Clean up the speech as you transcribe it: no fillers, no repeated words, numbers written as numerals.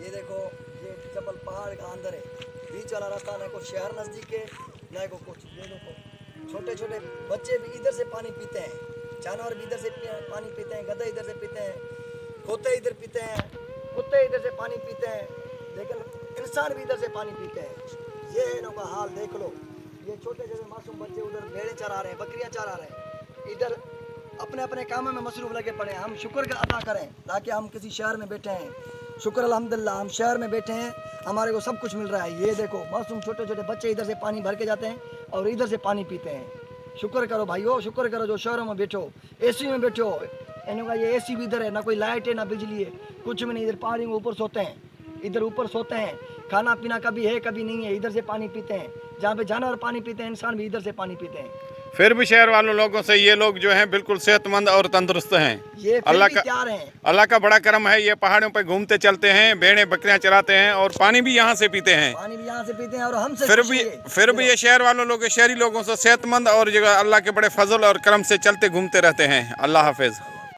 ये देखो, ये जबल पहाड़ का अंदर है, बीच वाला रास्ता, ना को शहर नज़दीक है ना को कुछ। ये देखो छोटे छोटे बच्चे भी इधर से पानी पीते हैं, जानवर भी इधर से पानी पीते हैं, गधे इधर से पीते हैं, खोते इधर पीते हैं, कुत्ते इधर से पानी पीते हैं, लेकिन इंसान भी इधर से पानी पीते हैं। ये है इनों का हाल, देख लो। ये छोटे छोटे मासूम बच्चे उधर भेड़ें चरा रहे हैं, बकरियां चरा रहे हैं, इधर अपने अपने कामों में मसरूफ लगे पड़े हैं। हम शुक्र का अदा करें ताकि हम किसी शहर में बैठे हैं, शुक्र अल्हम्दुलिल्लाह हम शहर में बैठे हैं, हमारे को सब कुछ मिल रहा है। ये देखो मासूम छोटे छोटे बच्चे इधर से पानी भर के जाते हैं और इधर से पानी पीते हैं। शुक्र करो भाइयों, शुक्र करो जो शहरों में बैठो, एसी में बैठो। इनका ये एसी भी इधर है, ना कोई लाइट है ना बिजली है, कुछ भी नहीं। इधर पहाड़ी में ऊपर सोते हैं, इधर ऊपर सोते हैं, खाना पीना कभी है कभी नहीं है, इधर से पानी पीते हैं। जहाँ पे जानवर पानी पीते हैं, इंसान भी इधर से पानी पीते हैं। फिर भी शहर वालों लोगों से ये लोग जो हैं बिल्कुल सेहतमंद और तंदुरुस्त हैं। ये अल्लाह का बड़ा करम है। ये पहाड़ों पे घूमते चलते हैं, भेड़ें बकरियां चराते हैं और पानी भी यहाँ से पीते हैं। पानी भी यहाँ से पीते हैं और हमसे फिर भी ये शहर वालों लोग शहरी लोगों से सेहतमंद और अल्लाह के बड़े फजल और करम से चलते घूमते रहते हैं। अल्लाह हाफिज।